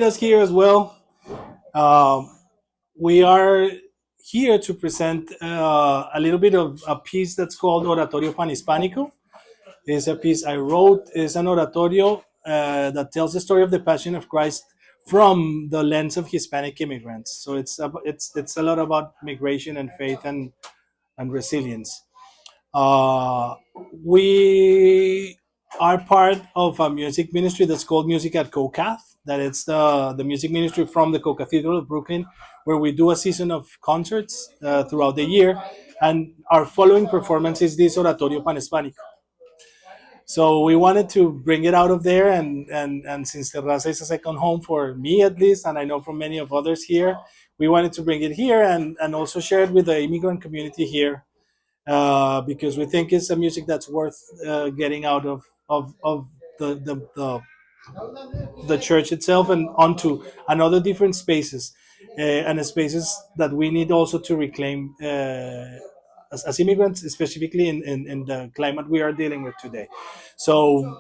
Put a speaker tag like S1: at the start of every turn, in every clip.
S1: Us here as well. Um, we are here to present a little bit of a piece that's called Oratorio Panhispánico. It's a piece I wrote. It's an oratorio that tells the story of the Passion of Christ from the lens of Hispanic immigrants. So it's a lot about migration and faith and resilience. Uh, we are part of a music ministry that's called Music at CoCath. That it's the music ministry from the Co-Cathedral of Brooklyn, where we do a season of concerts throughout the year. And our following performance is this Oratorio Panhispánico. So we wanted to bring it out of there, and since Terraza is a second home for me at least, and I know from many of others here, we wanted to bring it here and also share it with the immigrant community here because we think it's a music that's worth getting out of the church itself and onto another different spaces and spaces that we need also to reclaim as immigrants, specifically in the climate we are dealing with today. So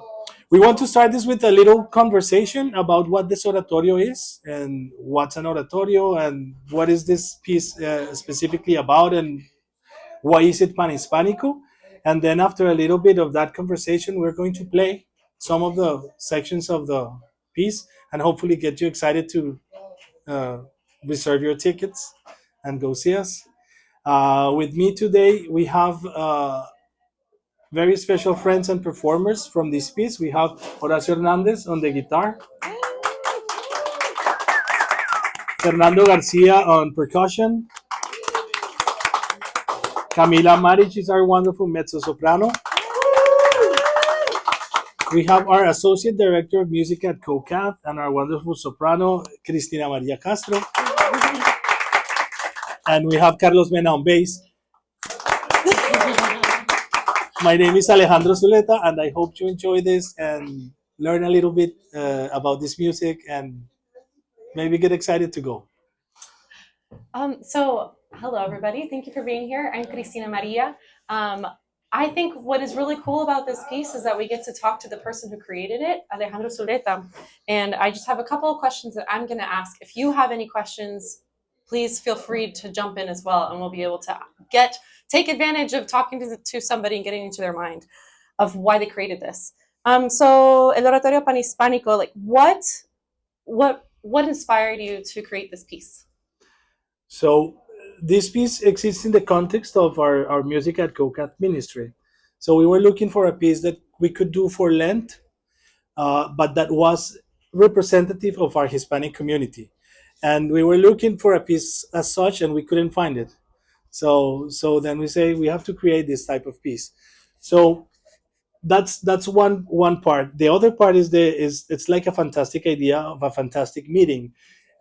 S1: we want to start this with a little conversation about what this oratorio is and what's an oratorio and what is this piece specifically about and why is it Pan Hispanico? And then after a little bit of that conversation, we're going to play some of the sections of the piece and hopefully get you excited to uh, reserve your tickets and go see us. With me today, we have very special friends and performers from this piece. We have Horacio Hernandez on the guitar, Fernando Garcia on percussion, Camila Maric is our wonderful mezzo soprano. We have our Associate Director of Music at CoCath and our wonderful soprano, Cristina Maria Castro. And we have Carlos Mena on bass. My name is Alejandro Zuleta, and I hope you enjoy this and learn a little bit about this music and maybe get excited to go.
S2: Hello, everybody. Thank you for being here. I'm Cristina Maria. I think what is really cool about this piece is that we get to talk to the person who created it, Alejandro Zuleta. And I just have a couple of questions that I'm going to ask. If you have any questions, please feel free to jump in as well, and we'll be able to take advantage of talking to somebody and getting into their mind of why they created this. So El Oratorio Panhispánico, like what inspired you to create this piece?
S1: So this piece exists in the context of our Music at CoCath ministry. So we were looking for a piece that we could do for Lent, but that was representative of our Hispanic community. And we were looking for a piece as such, and we couldn't find it. So then we say we have to create this type of piece. So that's one part. The other part is it's like a fantastic idea of a fantastic meeting.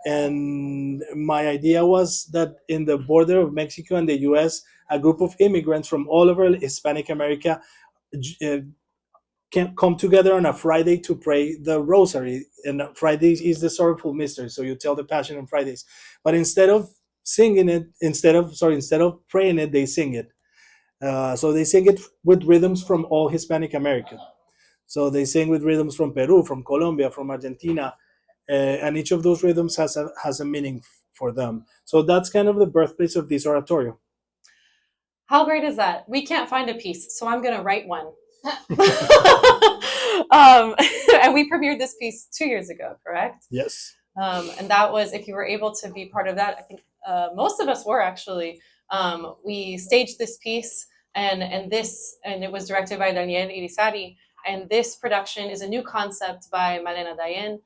S1: And my idea was that in the border of Mexico and the US, a group of immigrants from all over Hispanic America uh, can come together on a Friday to pray the rosary. And Friday is the sorrowful mystery, so you tell the passion on Fridays. But instead of singing it, instead of praying it, they sing it. So they sing it with rhythms from all Hispanic America. So they sing with rhythms from Peru, from Colombia, from Argentina, and each of those rhythms has a meaning for them. So that's kind of the birthplace of this oratorio.
S2: How great is that? We can't find a piece, so I'm going to write one. And we premiered this piece 2 years ago, correct?
S1: Yes.
S2: And that was, if you were able to be part of that, I think most of us were actually. We staged this piece, and it was directed by Daniel Irizarry. And this production is a new concept by Malena Dayen.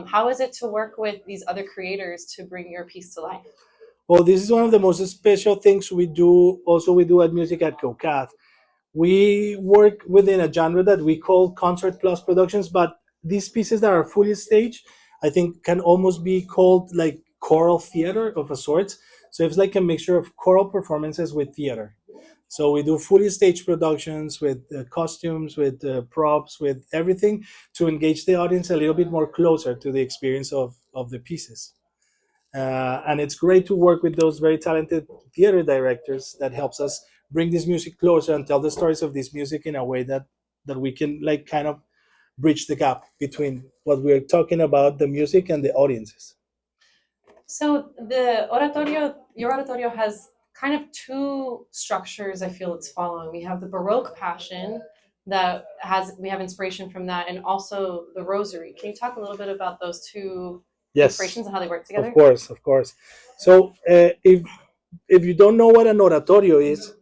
S2: How is it to work with these other creators to bring your piece to life?
S1: Well, this is one of the most special things we do. Also, we do at Music at CoCath. We work within a genre that we call concert plus productions, but these pieces that are fully staged, I think, can almost be called like choral theater of a sort. So it's like a mixture of choral performances with theater. So we do fully staged productions with costumes, with props, with everything to engage the audience a little bit more closer to the experience of the pieces. And it's great to work with those very talented theater directors that helps us bring this music closer and tell the stories of this music in a way that we can like kind of bridge the gap between what we're talking about, the music and the audiences.
S2: So the oratorio, your oratorio has kind of two structures. I feel it's following. We have the Baroque Passion that has we have inspiration from that, and also the Rosary. Can you talk a little bit about those two
S1: Yes,
S2: inspirations and how they work
S1: of
S2: together?
S1: course, of course. So if you don't know what an oratorio is,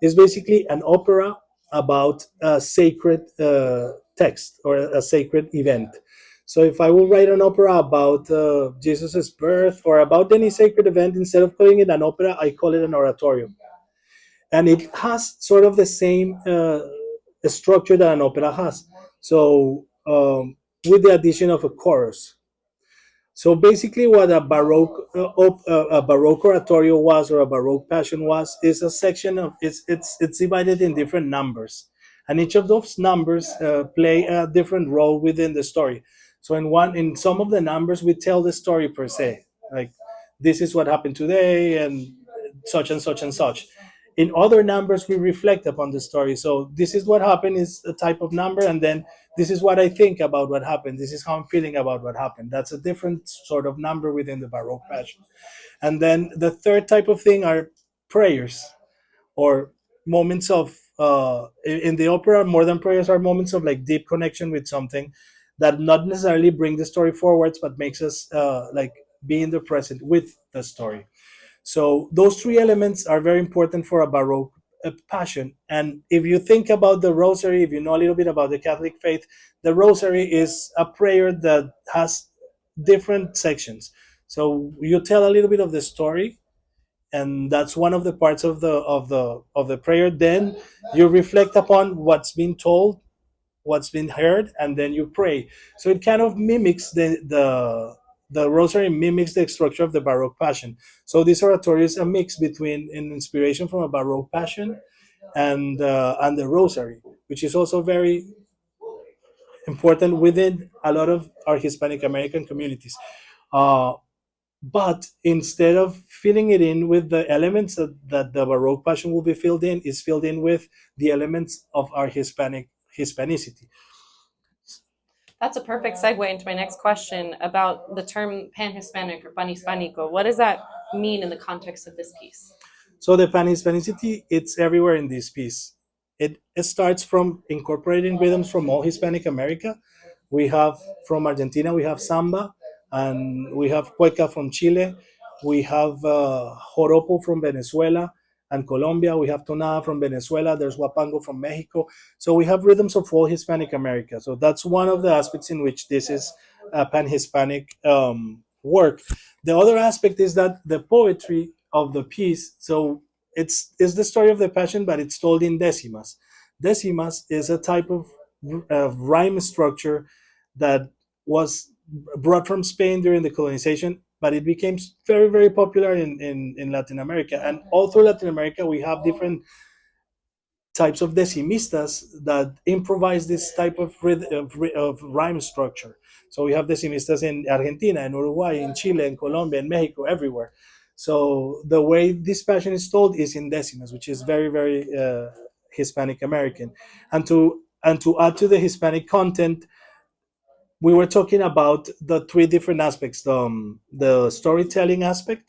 S1: it's basically an opera about a sacred text or a sacred event. So if I will write an opera about Jesus's birth or about any sacred event, instead of calling it an opera, I call it an oratorio, and it has sort of the same structure that an opera has. So with the addition of a chorus. So basically, what a Baroque oratorio was, or a Baroque passion was, is a section of it's divided in different numbers, and each of those numbers play a different role within the story. So in some of the numbers, we tell the story per se, like this is what happened today, and such and such and such. In other numbers, we reflect upon the story. So this is what happened is a type of number, and then this is what I think about what happened. This is how I'm feeling about what happened. That's a different sort of number within the Baroque passion. And then the third type of thing are prayers, or moments of in the opera. More than prayers, are moments of like deep connection with something that not necessarily bring the story forwards, but makes us like be in the present with the story. So those three elements are very important for a Baroque passion. And if you think about the Rosary, if you know a little bit about the Catholic faith, the Rosary is a prayer that has different sections. So you tell a little bit of the story, and that's one of the parts of the prayer. Then you reflect upon what's been told, what's been heard, and then you pray. So it kind of mimics the rosary mimics the structure of the Baroque passion. So this oratory is a mix between an inspiration from a Baroque passion and the rosary, which is also very important within a lot of our Hispanic American communities. Uh, but instead of filling it in with the elements that the Baroque passion will be filled in, is filled in with the elements of our Hispanicity.
S2: That's a perfect segue into my next question about the term pan-Hispanic or pan-hispanico. What does that mean in the context of this piece?
S1: So the pan-Hispanicity, it's everywhere in this piece. It starts from incorporating rhythms from all Hispanic America. We have from Argentina, we have samba, and we have cueca from Chile. We have joropo from Venezuela and Colombia. We have tonada from Venezuela. There's huapango from Mexico. So we have rhythms of all Hispanic America. So that's one of the aspects in which this is a pan-Hispanic work. The other aspect is that the poetry of the piece, so it's the story of the passion, but it's told in decimas. Decimas is a type of rhyme structure that was brought from Spain during the colonization, but it became very, very popular in Latin America. And all through Latin America, we have different types of decimistas that improvise this type of rhyme structure. So we have decimistas in Argentina, in Uruguay, in Chile, in Colombia, in Mexico, everywhere. So the way this passion is told is in decimas, which is very, very Hispanic American. And to add to the Hispanic content, we were talking about the three different aspects: the storytelling aspect,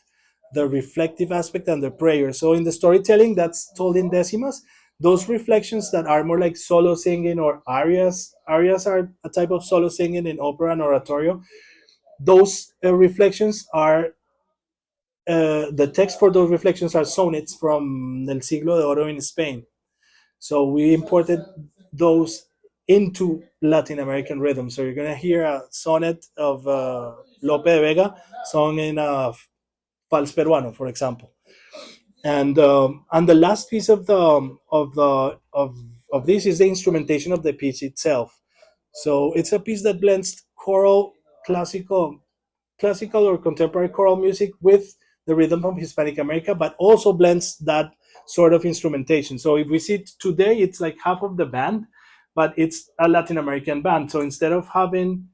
S1: the reflective aspect, and the prayer. So in the storytelling that's told in decimas, those reflections that are more like solo singing or arias are a type of solo singing in opera and oratorio. Those reflections are the text for those reflections are sonnets from El Siglo de Oro in Spain. So we imported those into Latin American rhythm. So you're gonna hear a sonnet of Lope de Vega sung in Vals Peruano, for example. And the last piece of this is the instrumentation of the piece itself. So it's a piece that blends choral, classical or contemporary choral music with the rhythm from Hispanic America, but also blends that sort of instrumentation. So if we see it today, it's like half of the band, but it's a Latin American band. So instead of having,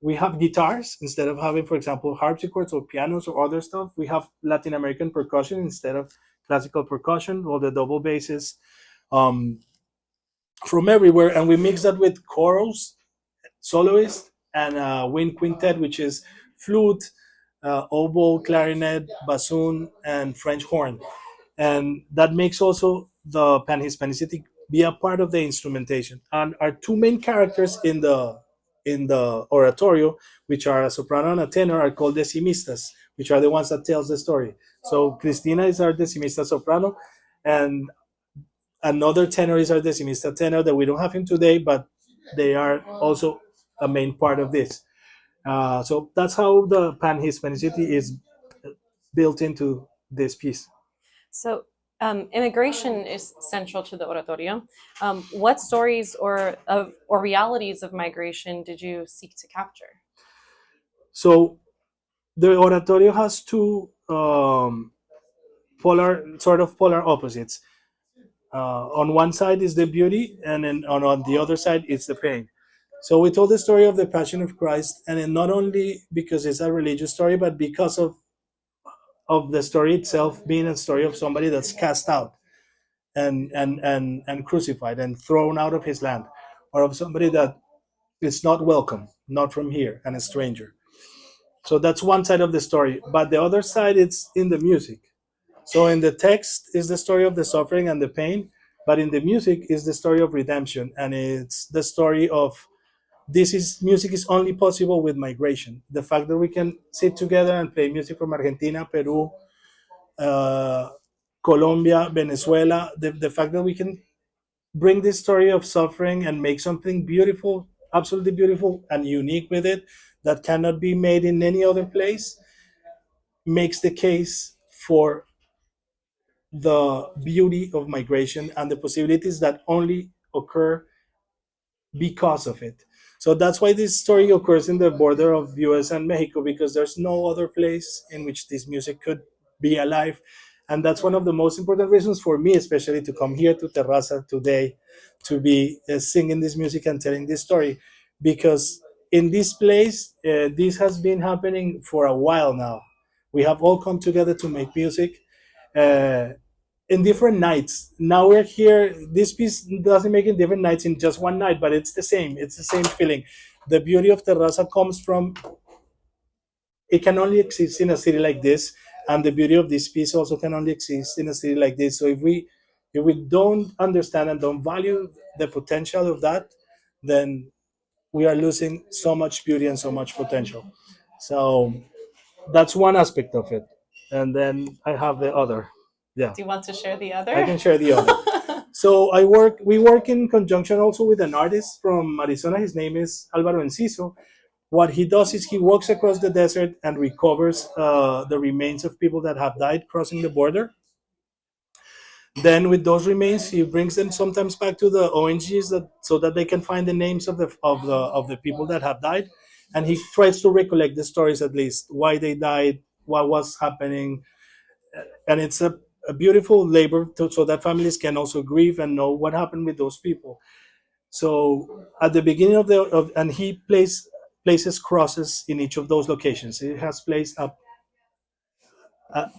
S1: we have guitars, instead of having, for example, harpsichords or pianos or other stuff, we have Latin American percussion instead of classical percussion, or the double basses um, from everywhere. And we mix that with chorals, soloist, and a wind quintet, which is flute, oboe, clarinet, bassoon, and French horn. And that makes also the pan-Hispanicity be a part of the instrumentation. And our two main characters in the oratorio, which are a soprano and a tenor, are called decimistas, which are the ones that tells the story. So Cristina is our decimista soprano, and another tenor is our decimista tenor that we don't have him today, but they are also a main part of this. So that's how the pan Hispanicity is built into this piece.
S2: So, immigration is central to the oratorio. What stories or realities of migration did you seek to capture?
S1: So the oratorio has two polar opposites. On one side is the beauty, and then on the other side is the pain. So we told the story of the Passion of Christ, and then not only because it's a religious story, but because of the story itself being a story of somebody that's cast out and crucified and thrown out of his land, or of somebody that is not welcome, not from here, and a stranger. So that's one side of the story. But the other side, it's in the music. So in the text is the story of the suffering and the pain, but in the music is the story of redemption, and it's the story of this is music is only possible with migration. The fact that we can sit together and play music from Argentina, Peru, uh, Colombia, Venezuela, the fact that we can bring this story of suffering and make something beautiful, absolutely beautiful and unique with it that cannot be made in any other place makes the case for the beauty of migration and the possibilities that only occur because of it. So that's why this story occurs in the border of US and Mexico, because there's no other place in which this music could be alive. And that's one of the most important reasons for me, especially to come here to Terraza today to be singing this music and telling this story. Because in this place, this has been happening for a while now. We have all come together to make music. Uh, in different nights. Now we're here. This piece doesn't make it different nights in just one night, but it's the same. It's the same feeling. The beauty of Terraza comes from it can only exist in a city like this, and the beauty of this piece also can only exist in a city like this. So if we don't understand and don't value the potential of that, then we are losing so much beauty and so much potential. So that's one aspect of it, and then I have the other. Yeah.
S2: Do you want to share the other?
S1: I can share the other. So we work in conjunction also with an artist from Arizona. His name is Alvaro Enciso. What he does is he walks across the desert and recovers the remains of people that have died crossing the border. Then with those remains, he brings them sometimes back to the ONGs so that they can find the names of the people that have died, and he tries to recollect the stories, at least why they died, what was happening, and it's a beautiful labor so that families can also grieve and know what happened with those people. So at the beginning and he places crosses in each of those locations. He has placed a, a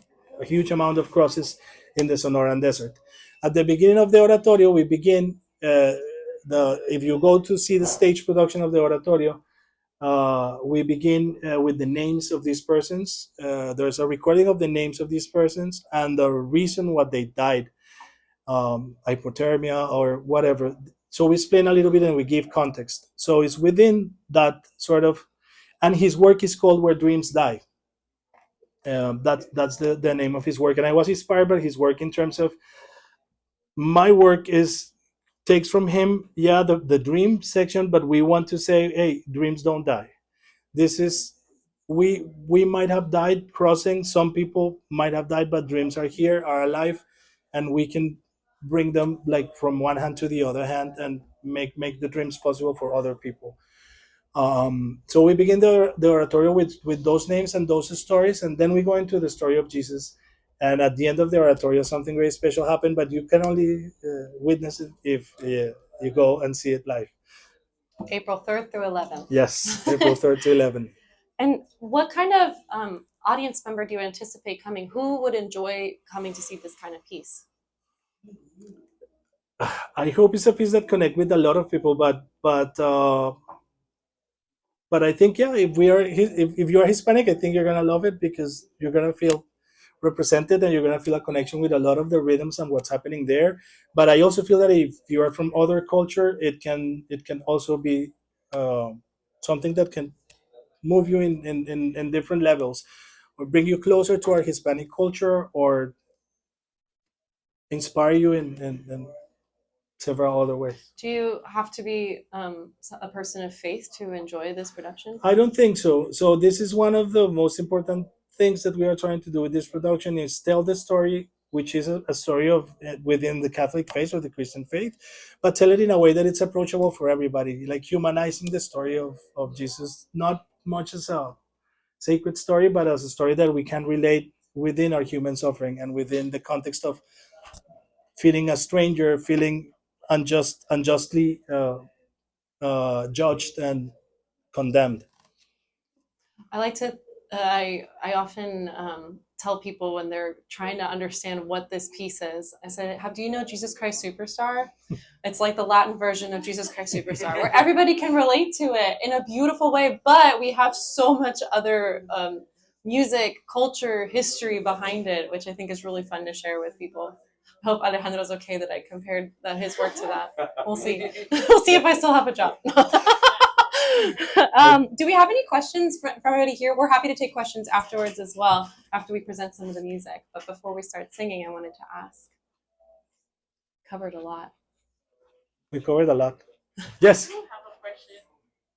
S1: huge amount of crosses in the Sonoran Desert. At the beginning of the oratorio, we begin the if you go to see the stage production of the oratorio, we begin with the names of these persons. There's a recording of the names of these persons and the reason what they died, hypothermia or whatever. So we explain a little bit and we give context. So it's within that sort of, and his work is called Where Dreams Die. That's the name of his work. And I was inspired by his work in terms of my work is takes from him, yeah, the dream section, but we want to say, hey, dreams don't die. This is we might have died crossing, some people might have died, but dreams are here, are alive, and we can bring them like from one hand to the other hand and make the dreams possible for other people. So we begin the oratorio with those names and those stories, and then we go into the story of Jesus. And at the end of the oratorio, something very special happened, but you can only witness it if you go and see it live.
S2: April 3rd through 11th.
S1: Yes, April 3rd to 11th.
S2: And what kind of audience member do you anticipate coming? Who would enjoy coming to see this kind of piece?
S1: I hope it's a piece that connect with a lot of people, but But I think, yeah, if you are Hispanic, I think you're gonna love it because you're gonna feel represented and you're gonna feel a connection with a lot of the rhythms and what's happening there. But I also feel that if you are from other culture, it can also be uh, something that can move you in different levels, or bring you closer to our Hispanic culture, or inspire you in several other ways.
S2: Do you have to be a person of faith to enjoy this production?
S1: I don't think so. So this is one of the most important things that we are trying to do with this production, is tell the story, which is a story of within the Catholic faith or the Christian faith, but tell it in a way that it's approachable for everybody, like humanizing the story of Jesus, not much as a sacred story, but as a story that we can relate within our human suffering and within the context of feeling a stranger, feeling unjustly judged and condemned.
S2: I like to. I often tell people when they're trying to understand what this piece is. I said, "Have do you know Jesus Christ Superstar?" It's like the Latin version of Jesus Christ Superstar, where everybody can relate to it in a beautiful way. But we have so much other music, culture, history behind it, which I think is really fun to share with people. I hope Alejandro's okay that I compared his work to that. We'll see. We'll see if I still have a job. Do we have any questions from everybody here? We're happy to take questions afterwards as well, after we present some of the music. But before we start singing, I wanted to ask. Covered a lot.
S1: We covered a lot. Yes.
S3: I have a question.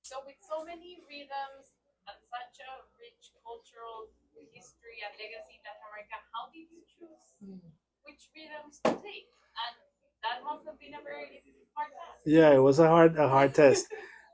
S3: So, with so many rhythms and such a rich cultural history and legacy in Latin America, how did you choose which rhythms to take? And that must have been a very hard task.
S1: Yeah, it was a hard test,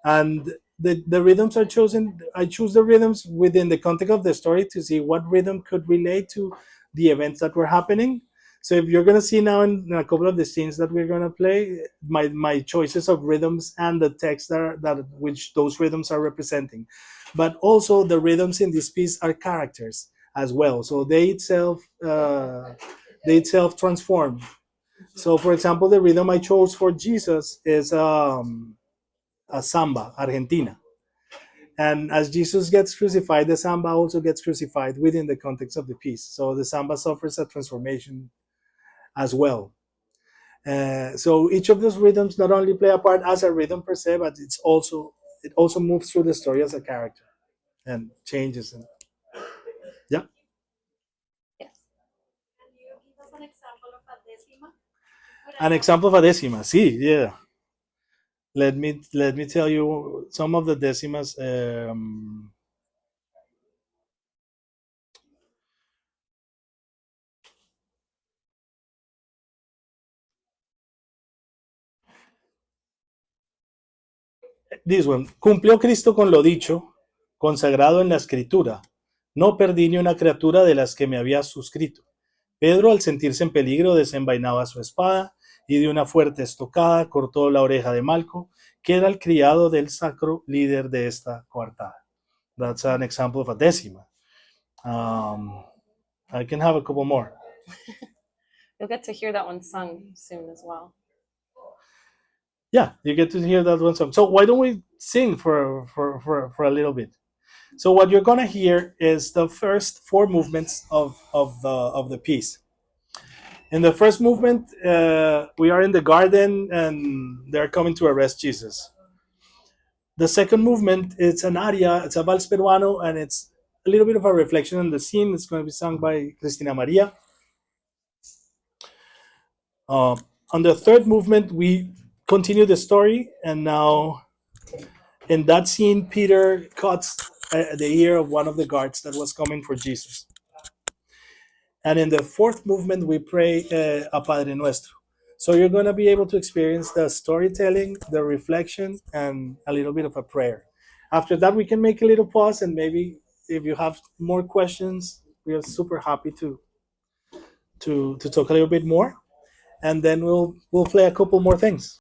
S1: and the rhythms are chosen. I choose the rhythms within the context of the story to see what rhythm could relate to the events that were happening. So if you're gonna see now in a couple of the scenes that we're gonna play, my choices of rhythms and the text that which those rhythms are representing, but also the rhythms in this piece are characters as well. So they itself transform. So, for example, the rhythm I chose for Jesus is a samba, Argentina. And as Jesus gets crucified, the samba also gets crucified within the context of the piece. So the samba suffers a transformation as well. So each of those rhythms not only play a part as a rhythm per se, but it also moves through the story as a character and changes. And yeah,
S2: Yes.
S3: Can you give us an example of a decima?
S1: an example of a decima. Sí, yeah. Let me tell you some of the decimas. This one. Cumplió Cristo con lo dicho, consagrado en la escritura. No perdí ni una criatura de las que me había suscrito. Pedro, al sentirse en peligro, desenvainaba su espada y de una fuerte estocada cortó la oreja de Malco, que era el criado del sacro líder de esta coartada. That's an example of a decima. I can have a couple more.
S2: You'll get to hear that one sung soon as well.
S1: Yeah, you get to hear that one song. So why don't we sing for a little bit? So what you're gonna hear is the first four movements of the piece. In the first movement, we are in the garden and they're coming to arrest Jesus. The second movement, it's an aria, it's a vals peruano, and it's a little bit of a reflection on the scene. It's going to be sung by Cristina Maria. Uh, on the third movement, we continue the story, and now in that scene, Peter cuts the ear of one of the guards that was coming for Jesus. And in the fourth movement, we pray a Padre Nuestro. So you're going to be able to experience the storytelling, the reflection, and a little bit of a prayer. After that, we can make a little pause, and maybe if you have more questions, we are super happy to talk a little bit more, and then we'll play a couple more things.